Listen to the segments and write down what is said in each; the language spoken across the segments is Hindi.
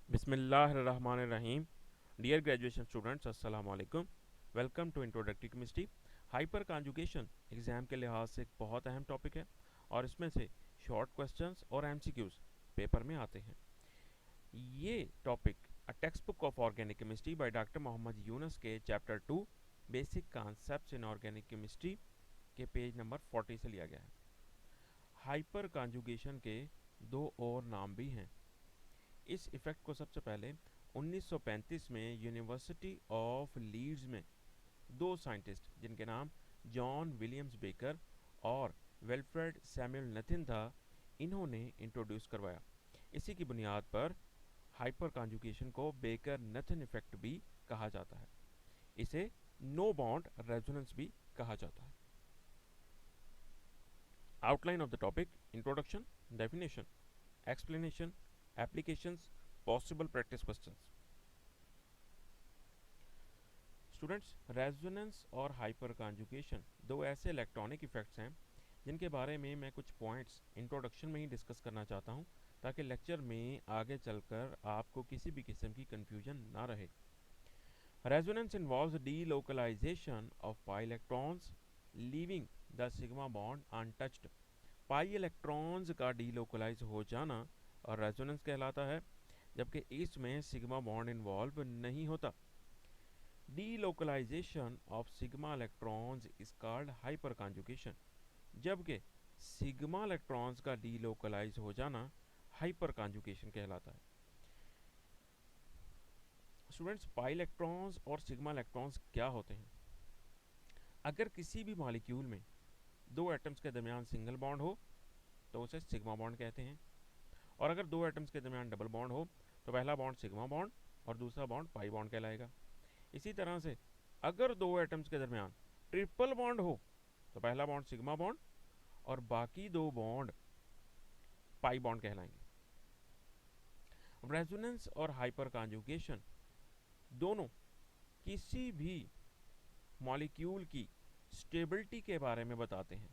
बिस्मिल्लाहिर्रहमानिर्रहीम। डियर ग्रेजुएशन स्टूडेंट्स, अस्सलाम वालेकुम। Welcome to introductory chemistry. Hyper conjugation exam के लिहाज से एक बहुत अहम टॉपिक है और इसमें से शॉर्ट क्वेश्चंस और एमसीक्यूज पेपर में आते हैं। ये topic a textbook of organic chemistry by doctor Mohammad Yunus के chapter 2 basic concepts in organic chemistry के पेज नंबर 40 से लिया गया है। हाइपर कॉन्जुगेशन के दो और नाम भी हैं। इस इफ़ेक्ट को सबसे पहले 1935 में यूनिवर्सिटी ऑफ लीड्स में दो साइंटिस्ट जिनके नाम जॉन विलियम्स बेकर और वेल्फ्रेड सैमुअल नथिन था, इन्होंने इंट्रोड्यूस करवाया। इसी की बुनियाद पर हाइपर कॉन्जुगेशन को बेकर नथिन इफेक्ट भी कहा जाता है। इसे नो बॉन्ड रेजोनेंस भी कहा जाता है। Outline of the topic: introduction, definition, explanation, applications, possible practice questions. Students, resonance और हाइपर कॉन्जुगेशन दो ऐसे इलेक्ट्रॉनिक इफेक्ट्स हैं जिनके बारे में मैं कुछ पॉइंट्स इंट्रोडक्शन में ही डिस्कस करना चाहता हूं, ताकि लेक्चर में आगे चलकर आपको किसी भी किस्म की कंफ्यूजन ना रहे। Resonance involves delocalization of pi electrons leaving the sigma bond untouched. Pi electrons का डीलोकलाइज हो जाना और रेजोनेंस कहलाता है, जबकि इसमें सिग्मा बॉन्ड इन्वॉल्व नहीं होता। Delocalization of sigma electrons is called hyperconjugation, जबकि सिग्मा इलेक्ट्रॉन्स का डीलोकलाइज हो जाना हाइपर कॉन्जुगेशन कहलाता है। स्टूडेंट्स, पाई इलेक्ट्रॉन्स और सिग्मा इलेक्ट्रॉन्स क्या होते हैं? अगर किसी भी मॉलिक्यूल में दो एटम्स के दरमियान सिंगल बॉन्ड हो तो उसे सिग्मा बॉन्ड कहते हैं, और अगर दो एटम्स के दरमियान डबल बॉन्ड हो तो पहला बॉन्ड सिग्मा बॉन्ड और दूसरा बॉन्ड पाई बॉन्ड कहलाएगा। इसी तरह से अगर दो एटम्स के दरमियान ट्रिपल बॉन्ड हो तो पहला बॉन्ड सिग्मा बॉन्ड और बाकी दो बॉन्ड पाई बॉन्ड कहलाएंगे। रेजोनेंस और हाइपर कॉन्जुगेशन दोनों किसी भी मॉलिक्यूल की स्टेबिलिटी के बारे में बताते हैं।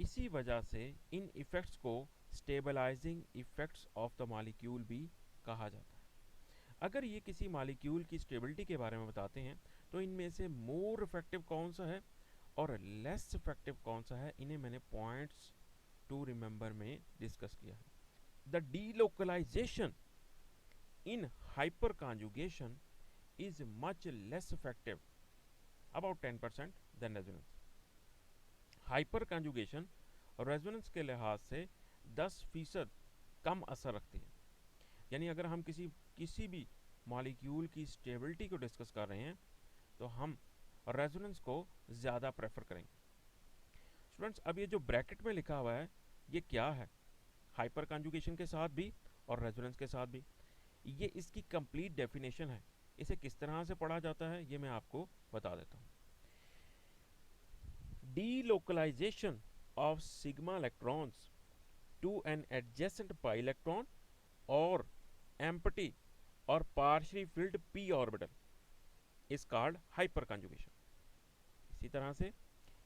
इसी वजह से इन इफेक्ट्स को stabilizing effects of the molecule भी कहा जाता है। अगर ये किसी मॉलिक्यूल की स्टेबिलिटी के बारे में बताते हैं तो इनमें से मोर इफेक्टिव कौन सा है और लेस इफेक्टिव कौन सा है, इन्हें मैंने पॉइंट्स टू रिमेंबर में डिस्कस किया है। The delocalization in hyperconjugation is much less effective, about 10% than resonance. Hyperconjugation resonance के लिहाज से 10% कम असर रखती है। यानी अगर हम किसी भी मॉलिक्यूल की स्टेबिलिटी को डिस्कस कर रहे हैं तो हम रेजोनेंस को ज़्यादा प्रेफर करेंगे। स्टूडेंट्स, अब ये जो ब्रैकेट में लिखा हुआ है ये क्या है? हाइपर कॉन्जुगेशन के साथ भी और रेजोनेंस के साथ भी, ये इसकी कंप्लीट डेफिनेशन है। इसे किस तरह से पढ़ा जाता है ये मैं आपको बता देता हूँ। Delocalization of sigma electrons to an adjacent pi electron और एम्प्टी और partially filled p orbital is called hyperconjugation. इसी तरह से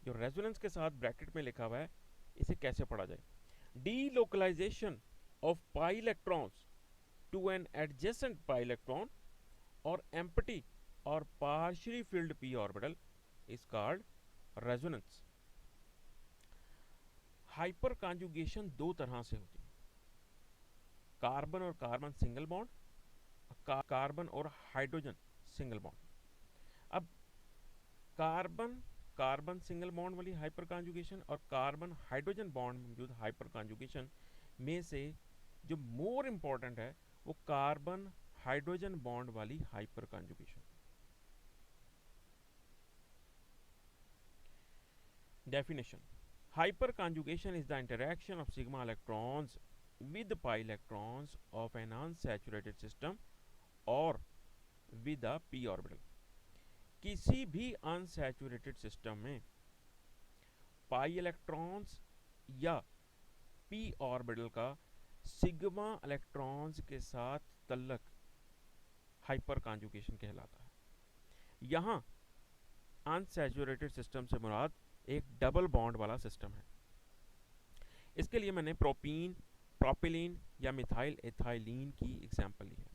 जो रेजोनेंस के साथ ब्रैकेट में लिखा हुआ है इसे कैसे पढ़ा जाए? Delocalization of pi electrons to an adjacent pi electron और एम्प्टी और partially filled p orbital is called resonance. Hyperconjugation दो तरह से होती है, कार्बन और कार्बन सिंगल बॉन्ड, कार्बन और हाइड्रोजन सिंगल बॉन्ड। अब कार्बन कार्बन सिंगल बॉन्ड वाली हाइपर कॉन्जुगेशन और कार्बन हाइड्रोजन बॉन्ड मौजूद हाइपर कॉन्जुगेशन में से जो मोर इंपॉर्टेंट है वो कार्बन हाइड्रोजन बॉन्ड वाली hyperconjugation. Definition: hyper conjugation is the interaction of sigma electrons with pi electrons of an unsaturated system और with a p orbital। किसी भी अनसैचुरेटेड सिस्टम में पाई इलेक्ट्रॉन्स या p ऑर्बिटल का सिग्मा इलेक्ट्रॉन्स के साथ तल्लक हाइपर कॉन्जुगेशन कहलाता है। यहाँ अनसैचुरेटेड सिस्टम से मुराद एक डबल बॉन्ड वाला सिस्टम है। इसके लिए मैंने प्रोपीन प्रोपिलीन या मिथाइल एथाइलीन की एग्जाम्पल ली है।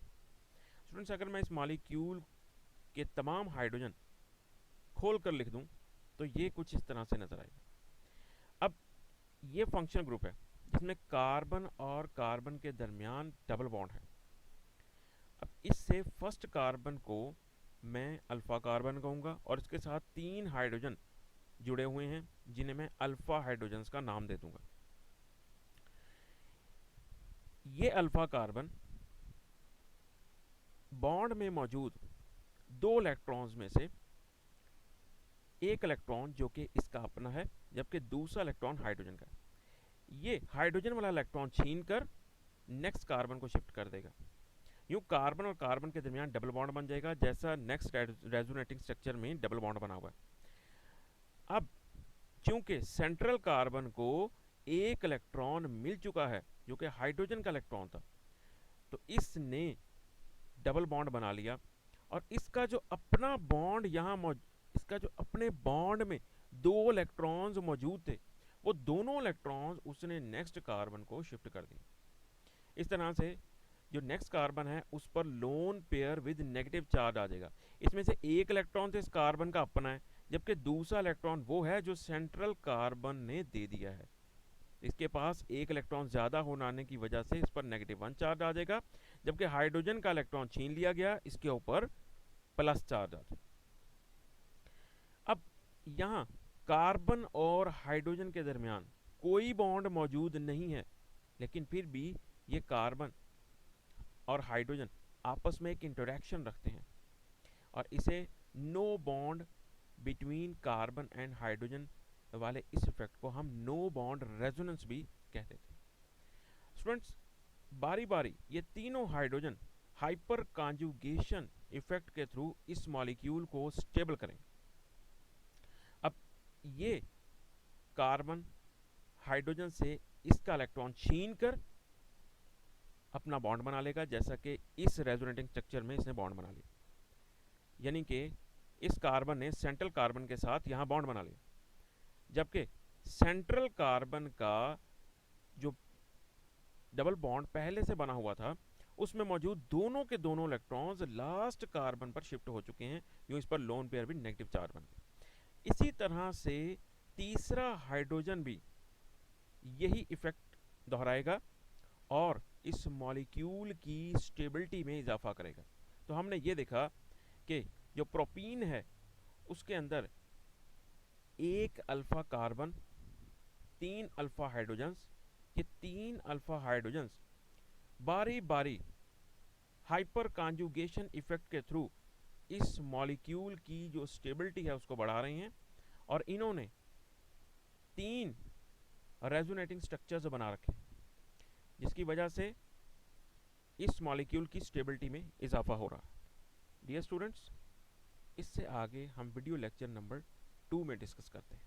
स्टूडेंट्स, अगर मैं इस मॉलिक्यूल के तमाम हाइड्रोजन खोल कर लिख दूं तो ये कुछ इस तरह से नजर आएगा। अब ये फंक्शनल ग्रुप है जिसमें कार्बन और कार्बन के दरमियान डबल बॉन्ड है। अब इससे फर्स्ट कार्बन को मैं अल्फा कार्बन कहूँगा और इसके साथ 3 हाइड्रोजन जुड़े हुए हैं जिन्हें मैं अल्फा हाइड्रोजन्स का नाम दे दूंगा। ये अल्फा कार्बन बॉन्ड में मौजूद 2 इलेक्ट्रॉन्स में से एक इलेक्ट्रॉन जो कि इसका अपना है जबकि दूसरा इलेक्ट्रॉन हाइड्रोजन का है, ये हाइड्रोजन वाला इलेक्ट्रॉन छीनकर नेक्स्ट कार्बन को शिफ्ट कर देगा। यूं कार्बन और कार्बन के दरमियान डबल बॉन्ड बन जाएगा जैसा नेक्स्ट रेजोनेटिंग स्ट्रक्चर में डबल बॉन्ड बना हुआ है। अब चूंकि सेंट्रल कार्बन को एक इलेक्ट्रॉन मिल चुका है जो कि हाइड्रोजन का इलेक्ट्रॉन था, तो इसने डबल बॉन्ड बना लिया और इसका जो अपना बॉन्ड यहाँ इसका जो अपने बॉन्ड में 2 इलेक्ट्रॉन्स मौजूद थे वो दोनों इलेक्ट्रॉन्स उसने नेक्स्ट कार्बन को शिफ्ट कर दिए। इस तरह से जो नेक्स्ट कार्बन है उस पर lone pair with negative charge आ जाएगा। इसमें से एक इलेक्ट्रॉन तो इस कार्बन का अपना है जबकि दूसरा इलेक्ट्रॉन वो है जो सेंट्रल कार्बन ने दे दिया है। इसके पास एक इलेक्ट्रॉन ज़्यादा होने की वजह से इस पर -1 चार्ज आ जाएगा जबकि हाइड्रोजन का इलेक्ट्रॉन छीन लिया गया, इसके ऊपर प्लस चार्ज आ जाएगा। अब यहाँ कार्बन और हाइड्रोजन के दरमियान कोई बॉन्ड मौजूद नहीं है लेकिन फिर भी ये कार्बन और हाइड्रोजन आपस में एक इंटरेक्शन रखते हैं और इसे no bond between carbon and hydrogen वाले इस इफेक्ट को हम नो बॉन्ड रेजोनेंस भी कहते थे। स्टूडेंट्स, बारी बारी ये तीनों हाइड्रोजन हाइपर कॉन्जुगेशन इफेक्ट के थ्रू इस मॉलिक्यूल को स्टेबल करेंगे। अब ये कार्बन हाइड्रोजन से इसका इलेक्ट्रॉन छीनकर अपना बॉन्ड बना लेगा जैसा कि इस रेजोनेटिंग स्ट्रक्चर में इसने बॉन्ड बना लिया, यानी कि इस कार्बन ने सेंट्रल कार्बन के साथ यहाँ बॉन्ड बना लिया जबकि सेंट्रल कार्बन का जो डबल बॉन्ड पहले से बना हुआ था उसमें मौजूद दोनों के दोनों इलेक्ट्रॉन्स लास्ट कार्बन पर शिफ्ट हो चुके हैं, यूं इस पर लोन पेयर भी नेगेटिव चार्ज बन गया। इसी तरह से तीसरा हाइड्रोजन भी यही इफेक्ट दोहराएगा और इस मॉलिक्यूल की स्टेबिलिटी में इजाफा करेगा। तो हमने ये देखा कि जो प्रोपीन है उसके अंदर एक अल्फा कार्बन, 3 अल्फा हाइड्रोजन्स, ये 3 अल्फा हाइड्रोजन्स बारी बारी हाइपर कॉन्जुगेशन इफेक्ट के थ्रू इस मॉलिक्यूल की जो स्टेबिलिटी है उसको बढ़ा रहे हैं और इन्होंने 3 रेजोनेटिंग स्ट्रक्चर्स बना रखे जिसकी वजह से इस मॉलिक्यूल की स्टेबिलिटी में इजाफा हो रहा है। डियर स्टूडेंट्स, इससे आगे हम वीडियो लेक्चर नंबर 2 में डिस्कस करते हैं।